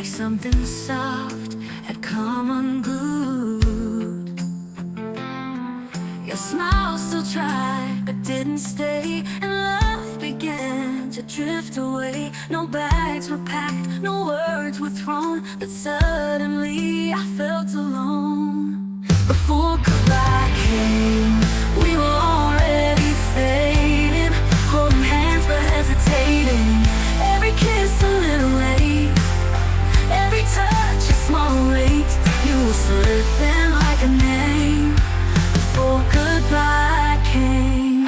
like something soft had come unglued. Your smile still tried, but didn't stay, and love began to drift away. No bags were packed, no words were thrown, but suddenly I felt alone. Before goodbye came, we were already fading, holding hands but hesitating. Every kiss a little late, every touch a small weight. You were slipping like a name before goodbye came.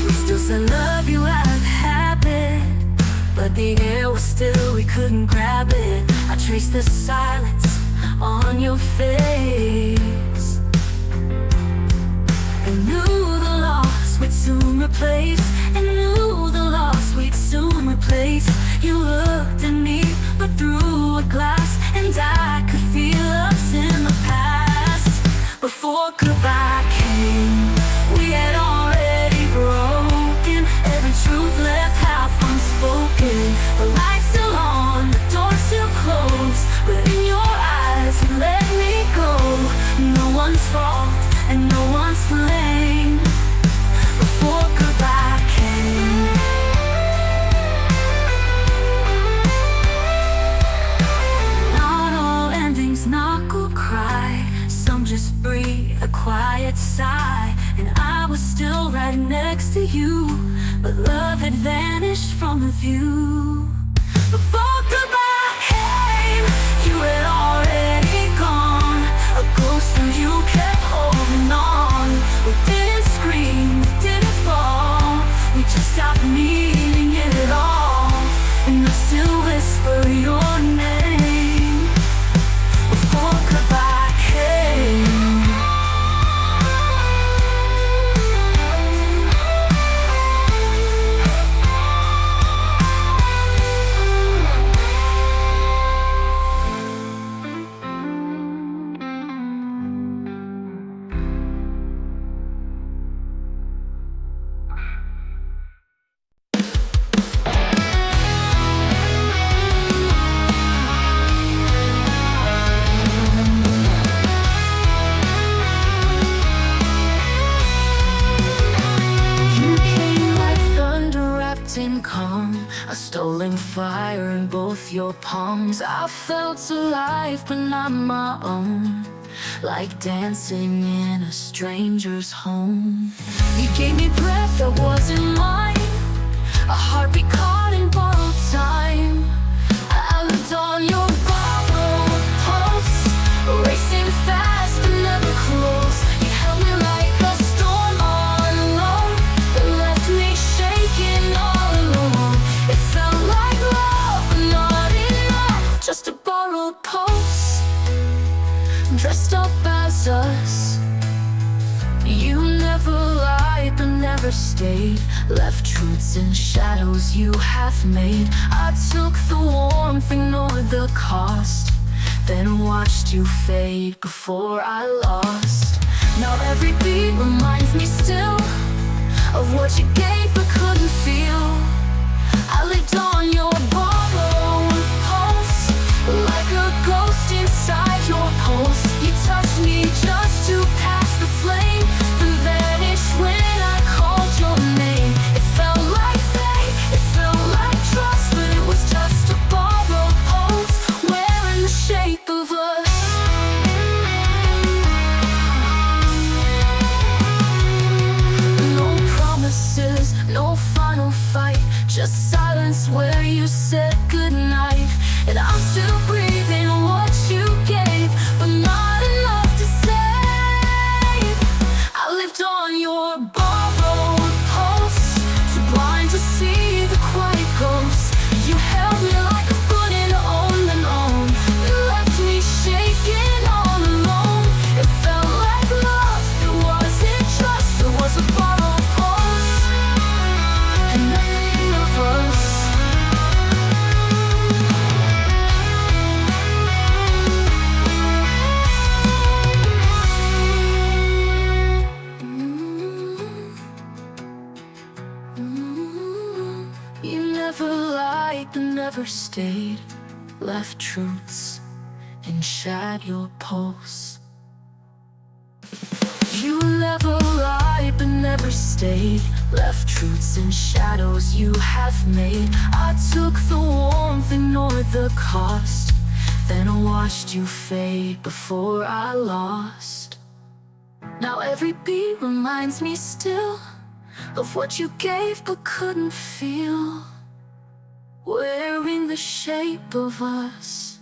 We still said love you out of habit, but the air was still, we couldn't grab it. I traced the silence on your face and knew the loss we'd soon replace, and knew the loss we'd soon replace. You looked at me, but through a glass, and I could feel us in the past. Before goodbye came, we had already broken. Every truth left half unspoken. The light's still on, the door's still closed, but in your eyes you let me go. No one's fault and no one's to blame. Before goodbye came. Not all endings knock or cry, some just breathe a quiet sigh. And I was still right next to you, but love had vanished from the view. Before goodbye came, you had already gone, a ghost and you kept holding on. We didn't scream, we didn't fall, we just stopped needing it at all. And I still whisper your name before goodbye came. In calm, a stolen fire in both your palms. I felt alive but not my own, like dancing in a stranger's home. You gave me breath that wasn't mine, a heartbeat caught in borrowed time. I lived on your borrowed pulse, racing fast but never close. You held me like a storm on low, that left me shaking all alone. It felt like love, but not enough, just a borrowed pulse, dressed up as us. You never lied but never stayed, left truths in shadows you half made. I took the warmth, ignored the cost, then watched you fade before I lost. Now every beat reminds me still of what you gave but couldn't feel. I lived on your borrowed pulse, like a ghost inside your pulse. You touched me just to pass the flame, then vanished when I called your name. It felt like fate, it felt like trust, but it was just a borrowed pulse, wearing the shape of us. No promises, light but never stayed, left truths and shat your pulse. You never lied but never stayed, left truths and shadows you have made. I took the warmth, ignored the cost, then watched you fade before I lost. Now every beat reminds me still of what you gave but couldn't feel, wearing the shape of us.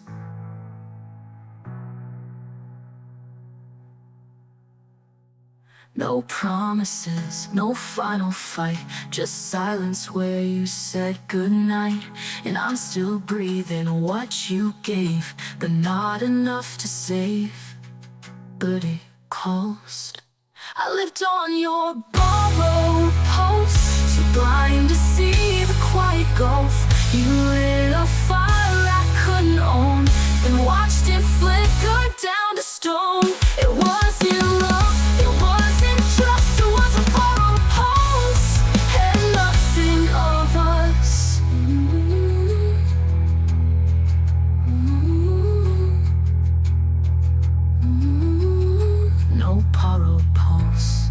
No promises, no final fight, just silence where you said goodnight. And I'm still breathing what you gave, but not enough to save. But it cost. I lived on your borrowed pulse, so blind to see the quiet gulf. You lit a fire I couldn't own, then watched it flicker down to stone. It wasn't love, it wasn't trust, it was a borrowed pulse, and nothing of us. No borrowed pulse.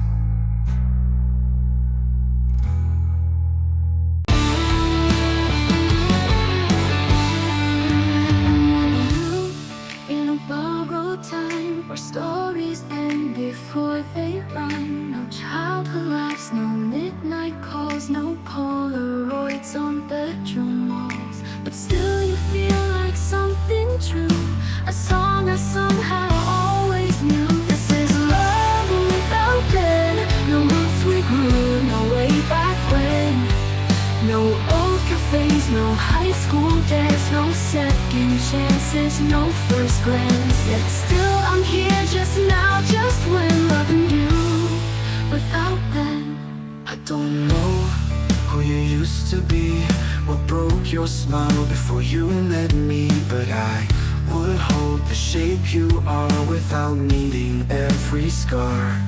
In a borrowed time where stories end before they rhyme. No childhood laughs, no midnight calls, no Polaroids on bedroom walls. But still you feel like something true, a song I somehow always knew. This is love without then, no roots we grew, no way back when. No old cafes, no high school dance, no second chances, no first glance. Yet still I'm here just now, just when loving you without then. I don't know who you used to be, what broke your smile before you met me. But I would hold the shape you are without needing every scar.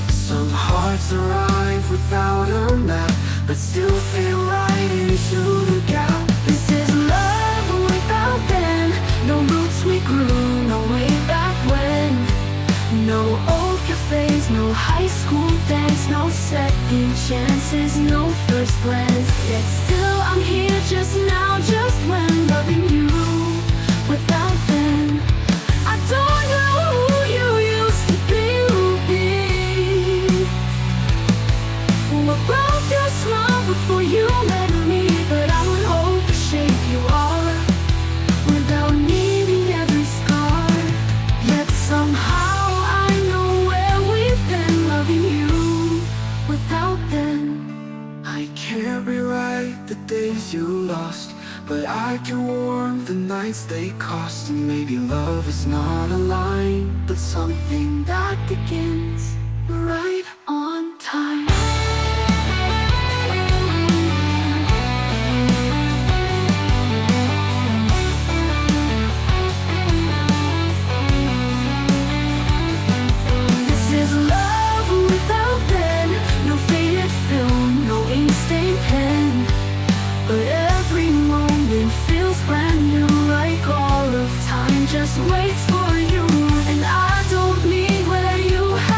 Some hearts arrive without a map, but still fit right into the gap. This is love without then, no roots we grew, no way back when. No old cafes, no high school dance, no second chances, no first glance. Yet still I'm here just now, just when loving you without then. I don't know who you used to be. What broke your smile before you met me? But I would hold the shape you are without needing every scar. Yet somehow I know where we've been, loving you without then. I can't rewrite the days you lost, but I can warm the nights they cost. And maybe love is not a line, but something That begins right on time. This is love without then, no faded film, no ink stained pen. But every moment feels brand new, like all of time just waits for you. And I don't need where you have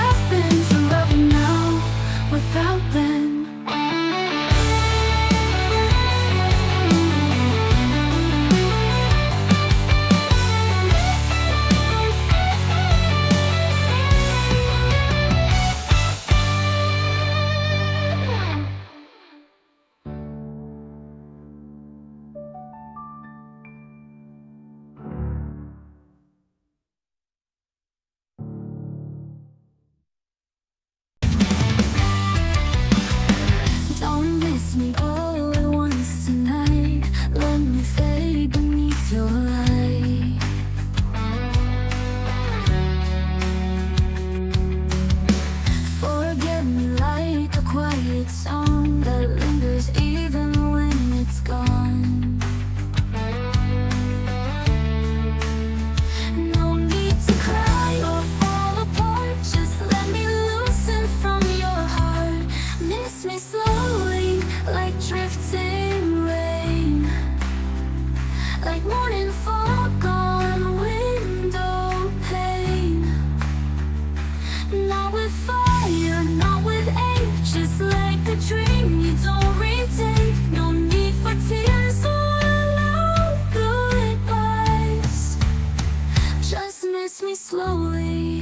not with fire, not with age. Just like a dream you don't retake. No need for tears or loud goodbyes. Just miss me slowly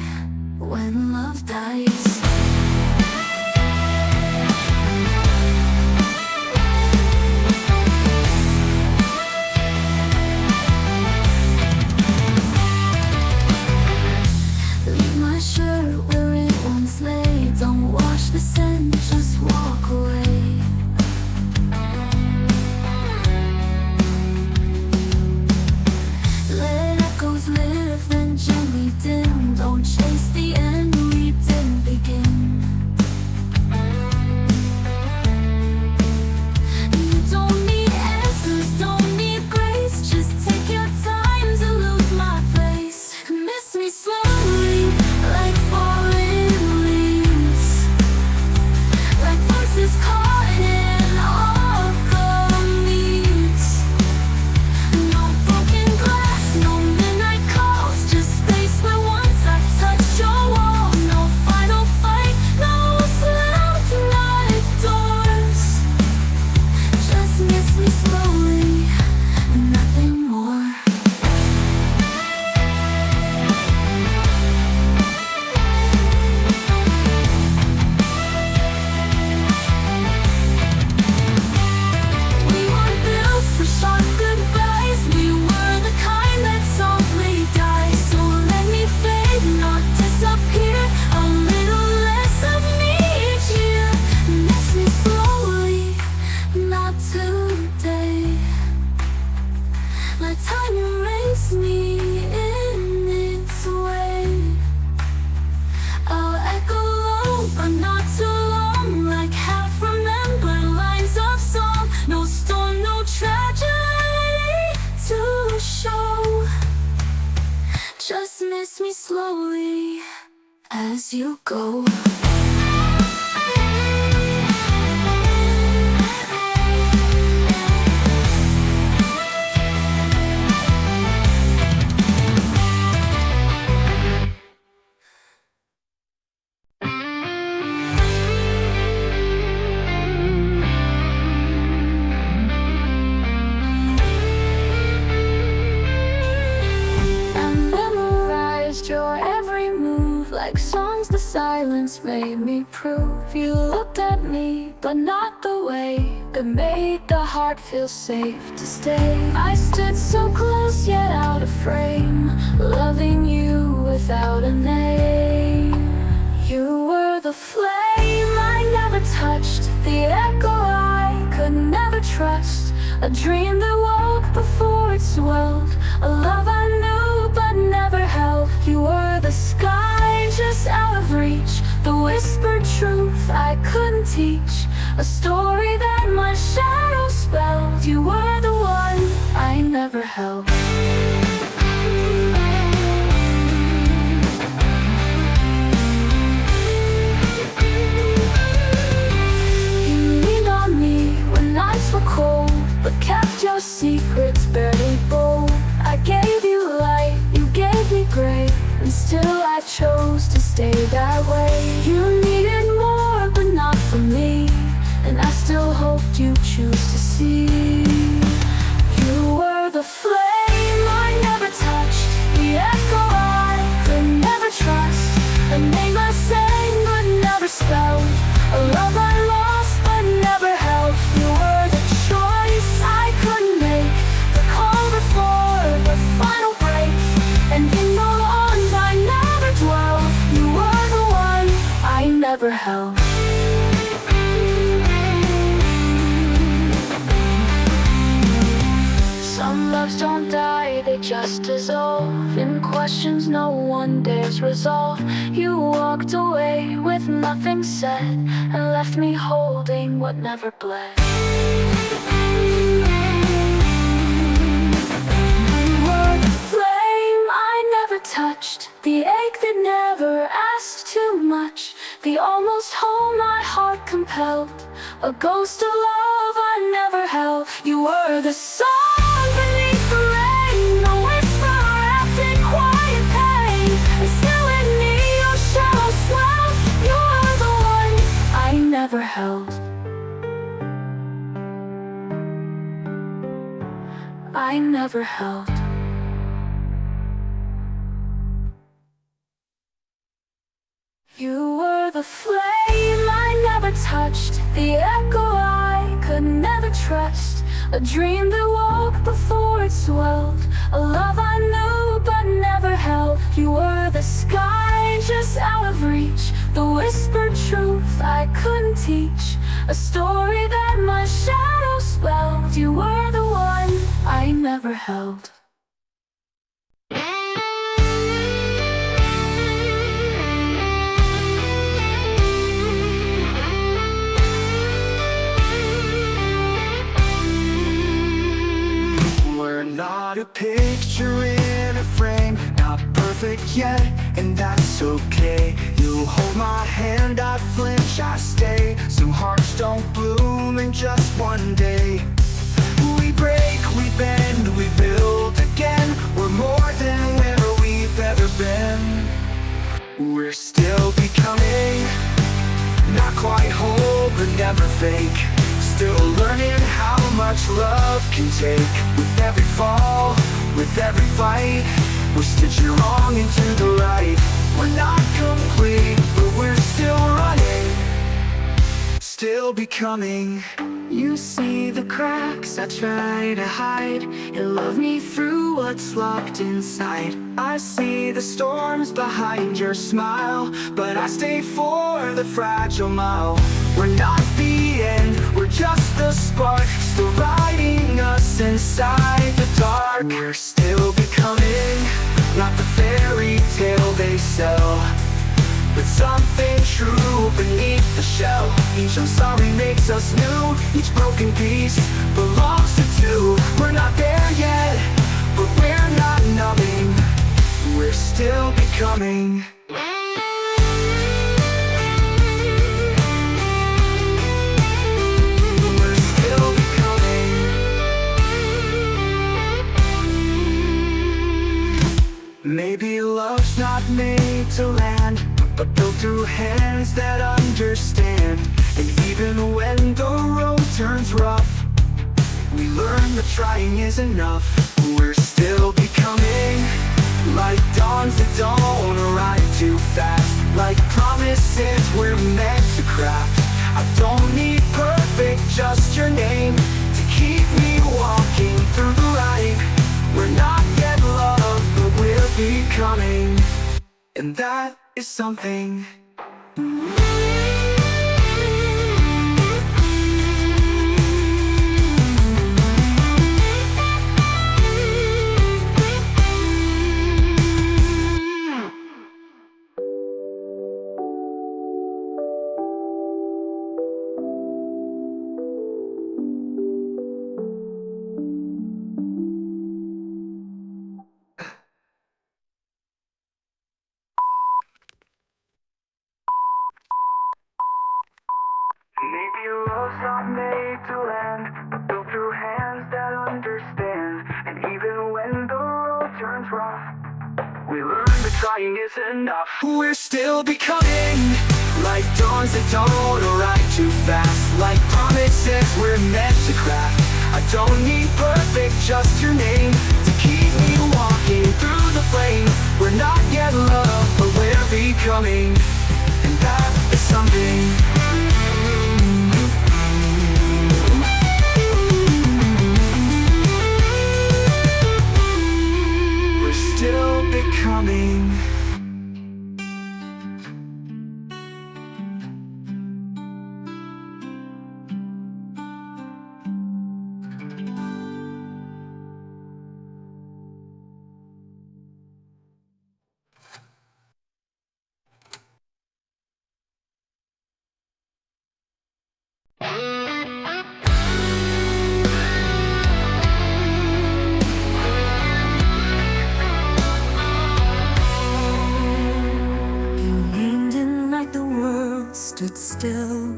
when love dies. Leave my shirt where it once lay. Don't wash the scent, just walk away. Let echoes live, then gently dim. Don't chase the end, we didn't begin. You don't need answers, don't need grace. Just take your time to lose my place. Miss me slowly, like falling leaves, like voices caught in all the leaves. No broken glass, no midnight calls, just space where once I touched your wall. No final fight, no slammed night doors. Just miss me slowly, nothing more. We weren't built for short goodbyes. We were the kind that softly dies. So let me fade, not disappear. A little less of me each year. Miss me slowly, not today. Let time erase me in its way. I'll echo low, but not too long. Like half remembered lines of song. No storm, no tragedy to show. Just miss me slowly as you go. I memorized your every move, like songs the silence made me prove. You looked at me, but not the way that made the heart feel safe to stay. I stood so close yet out of frame, loving you without a name. You were the flame I never touched, the echo I could never trust. A dream that woke before it swelled, a love I knew but never held. You were the sky just out of reach, the whispered truth I couldn't teach, a story that my shadow spelled. You were the one I never held. You leaned on me when nights were cold, but kept your secrets barely bold. I gave you light, you gave me gray, and still I chose to stay that way. You needed more, but not from me, and I still hoped you'd choose to see. You were the flame I never touched, the echo I could never trust, a name I sang but never spelled, a love I lost but never held. You were the choice I couldn't make, the call before the final break, and in the arms I never dwelled. You were the one I never held. Some loves don't die, they just dissolve in questions no one dares resolve. You walked away with nothing said, and left me holding what never bled. You were the flame I never touched, the ache that never asked too much, the almost home my heart compelled, a ghost of love I never held. You were the song beneath the rain, a whisper wrapped in quiet pain, and still in me your shadow swelled. never held. I never held. You were the flame I never touched, the echo I could never trust, a dream that woke before it swelled, a love I knew but never held. You were the sky just out of reach, the whispered truth I couldn't teach, a story that my shadow spelled. You were the one I never held. We're not a picture in a frame, not perfect yet, and that's okay. You hold my hand, I flinch, I stay. Some hearts don't bloom in just one day. We break, we bend, we build again. We're more than where we've ever been. We're still becoming, not quite whole, but never fake. Still learning how much love can take. With every fall, with every fight, we're stitching wrong into the right. We're not complete, but we're still running, still becoming. You see the cracks I try to hide, you love me through what's locked inside. I see the storms behind your smile, but I stay for the fragile mile. We're not the end, we're just the spark, still riding us inside the dark. We're still becoming, not the fairy tale they sell, but something true beneath the shell. Each I'm sorry makes us new, each broken piece belongs to two. We're not there yet, but we're not numbing. We're still becoming. We're still becoming. Maybe love's not made to land, but built through hands that understand. And even when the road turns rough, we learn that trying is enough. We're still becoming, like dawns that don't arrive too fast, like promises we're meant to craft. I don't need perfect, just your name to keep me walking through the light. We're not yet loved, but we're becoming, and that is something. Maybe love's not made to land, but built through hands that understand. And even when the road turns rough, we learn that trying is enough. We're still becoming, like dawns that don't arrive too fast, like promises we're meant to craft. I don't need perfect, just your name to keep me walking through the flame. We're not yet loved, but we're becoming, and that is something. Still becoming. Stood still,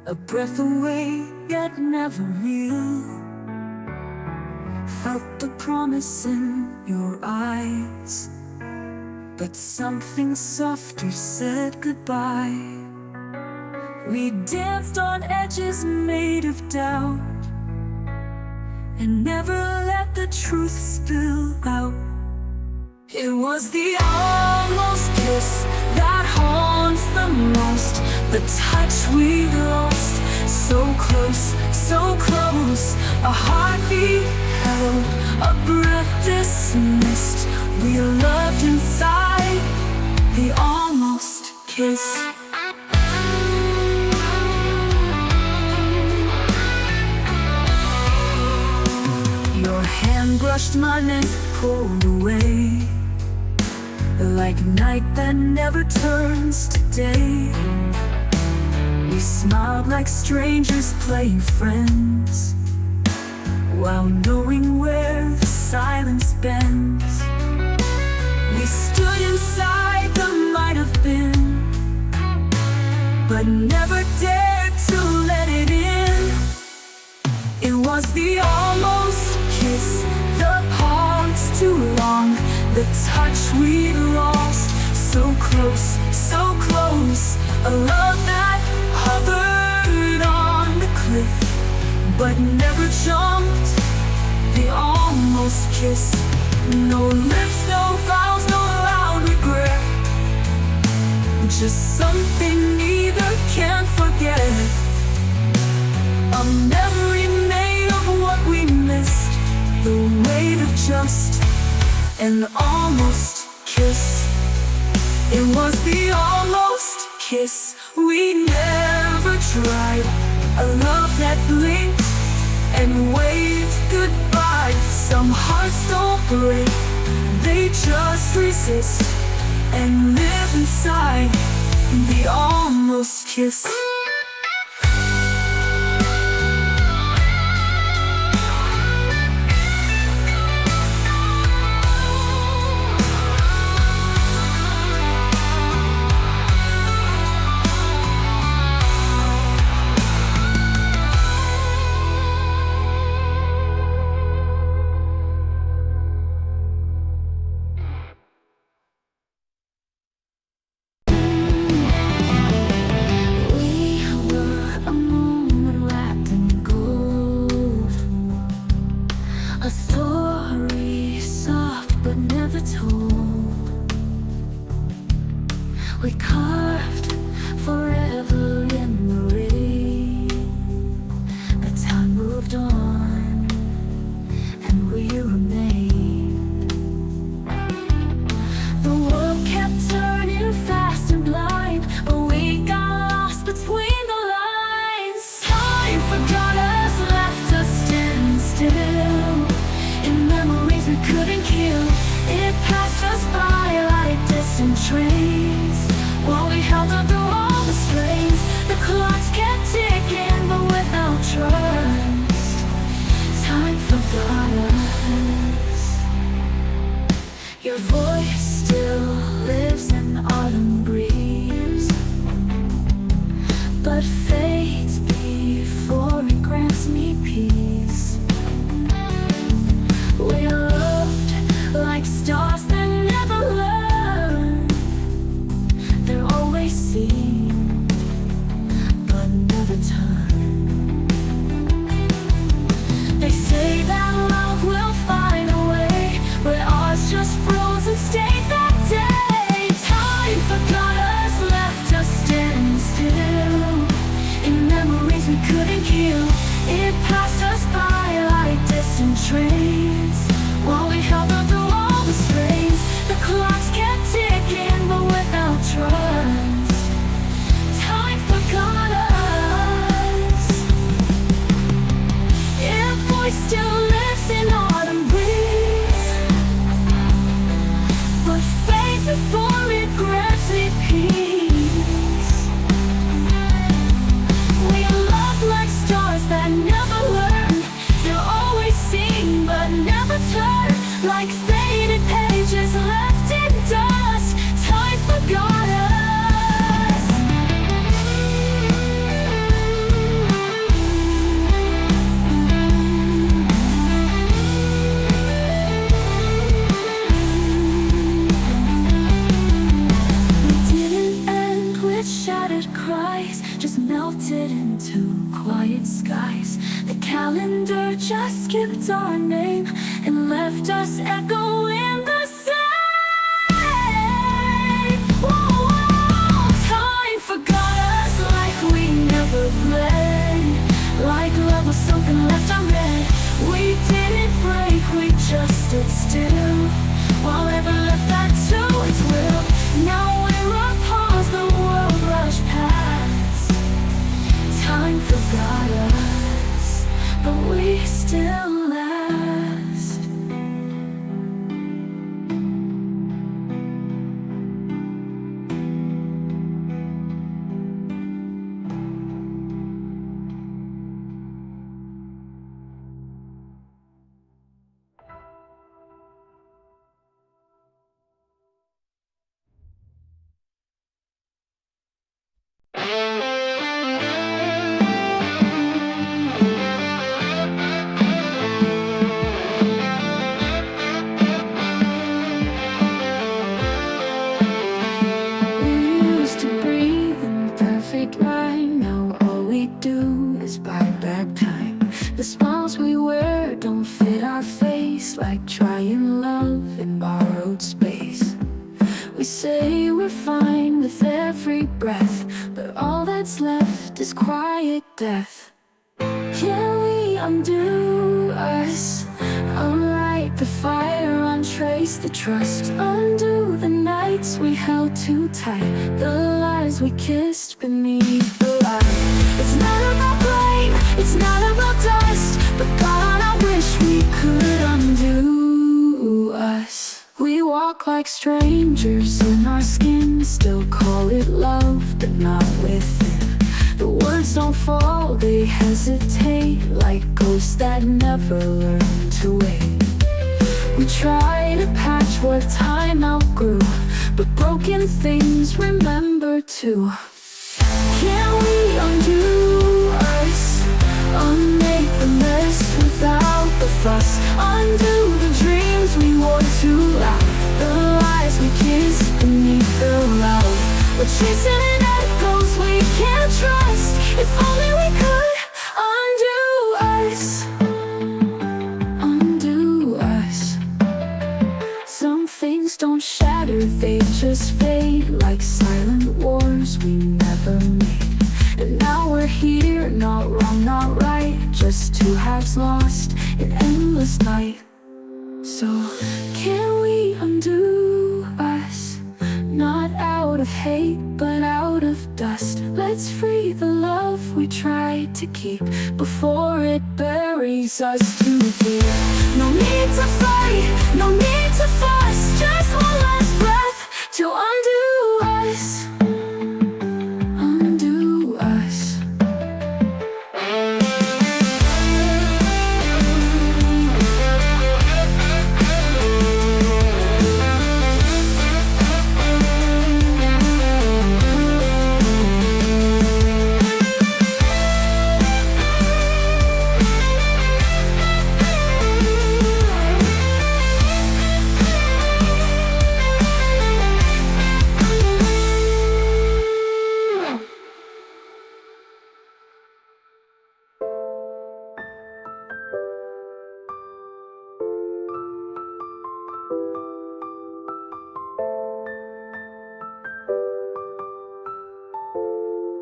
a breath away, yet never real. Felt the promise in your eyes, but something softer said goodbye. We danced on edges made of doubt and never let the truth spill out. It was the almost kiss that haunts the most, the touch we lost. So close, a heartbeat held, a breath dismissed. We loved inside the almost kiss. Your hand brushed my neck, pulled away, like night that never turns to day. We smiled like strangers playing friends, while knowing where the silence bends. We stood inside the might have been, but never dared to let it in. It was the almost kiss, the pause too long, the touch we lost. So close, a love that hovered on the cliff, but never jumped. The almost kiss, no lips, no vows, no loud regret, just something neither can forget. A memory made of what we missed, the weight of just an almost kiss. It was the almost kiss we never tried, a love that blinked and waved goodbye. Some hearts don't break, they just resist and live inside the almost kiss. A story soft but never told. We carved forever in the rain, but time moved on and we remained. The world kept turning fast and blind, but we got lost between the lines. Time forgot us, left us stand still in memories we couldn't kill. It passed us by like distant trains, while we held on through all the strains. The clocks kept ticking, but without trust, time forgot us. Your voice still lives in autumn breeze, but fades before it grants me peace. We loved like stars that never learn. They're always seen, but never turn. They say that love will find a way, but ours just froze and stayed that day. Time forgot us, left us standing still melted into quiet skies. The calendar just skipped our name and left us echoing the same. Whoa, time forgot us like we never played, like love was something left unread. We didn't break, we just stood still, while ever left that to its will. Now we're apart, the world rushed past. Time forgot us, but we still last. We used to breathe in perfect rhyme. Now all we do is buy back time. The smiles we wear don't fit our face, like trying love in borrowed space. We say we're fine with every breath, but all that's left is quiet death. Can we undo us? Unlight the fire, untrace the trust, undo the nights we held too tight, the lies we kissed beneath the light. It's not about blame, it's not about dust, but God, I wish we could undo us. We walk like strangers in our skin, still call it love, but not within. The words don't fall, they hesitate, like ghosts that never learn to wait. We try to patch what time outgrew, but broken things remember too. Can we undo us? Unmake the mess without the fuss, undo the dreams we wore too loud, the lies we kissed beneath the loud. We're chasing echoes we can't trust. If only we could undo us, undo us. Some things don't shatter, they just fade, like silent wars we never made. And now we're here, not wrong, not right, just two halves lost in endless night. So can we undo us? Not out of hate, but out of dust. Let's free the love we tried to keep before it buries us too deep. No need to fight, no need to fuss, just one last breath to undo us. Undo us.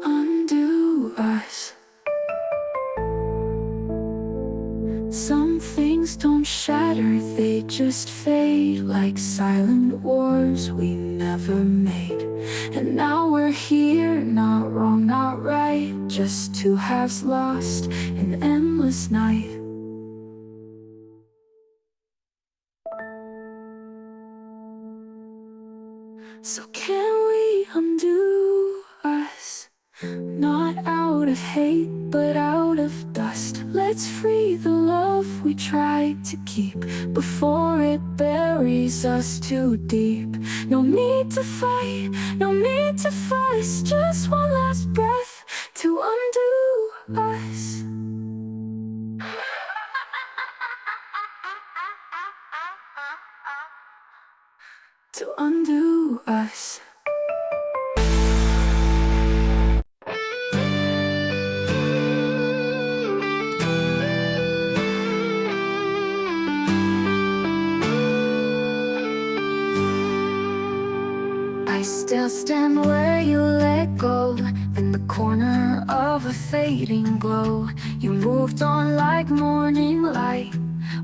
Undo us. Some things don't shatter, they just fade, like silent wars we never made. And now we're here, not wrong, not right, just two halves lost in endless night. So can we undo us? Not out of hate, but out of dust. Let's free the love we tried to keep before it buries us too deep. No need to fight, no need to fuss, just one last breath to undo us. To undo us. still stand where you let go, in the corner of a fading glow. You moved on like morning light,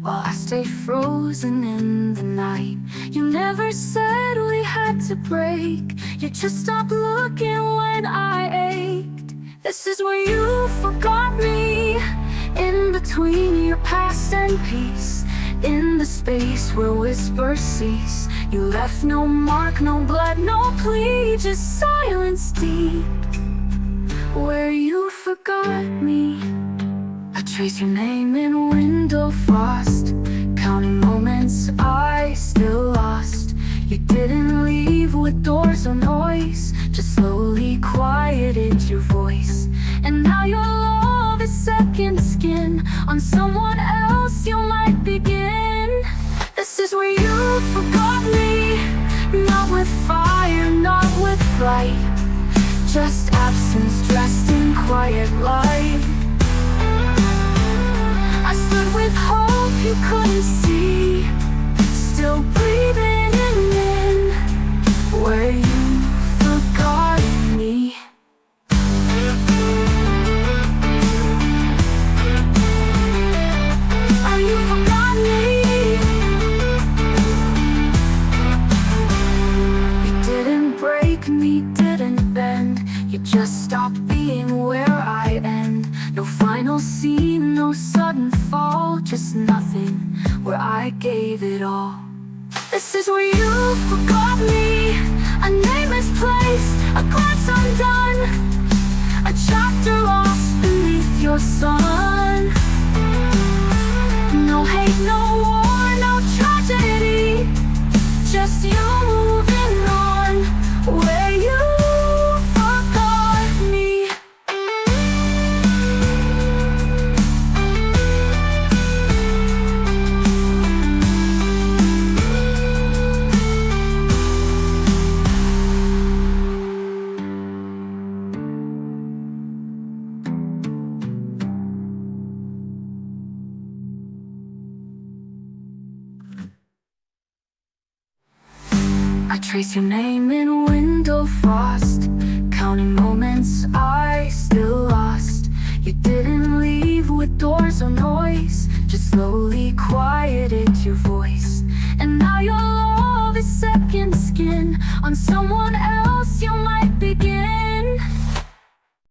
while I stayed frozen in the night. You never said we had to break, you just stopped looking when I ached. This is where you forgot me, in between your past and peace, in the space where whispers cease. You left no mark, no blood, no plea, just silence deep, where you forgot me. I trace your name in window frost, counting moments I still lost. You didn't leave with doors or noise, just slowly quieted your voice. And now your love is second skin, on someone else you might begin. This is where you forgot me, not with fire, not with flight, just absence dressed in quiet light. I stood with hope you couldn't see, still breathing in, where you forgot me. Oh, you forgot me. You didn't break me, didn't bend, you just stopped being where I end. No final scene, no sudden fall, just nothing, where I gave it all. This is where you forgot me, a name misplaced, a glance undone, a chapter lost beneath your sun. No hate, no war, no tragedy, just you moving on, where you forgot me. I trace your name in window frost, counting moments I still lost. You didn't leave with doors or noise, just slowly quieted your voice. And now your love is second skin, on someone else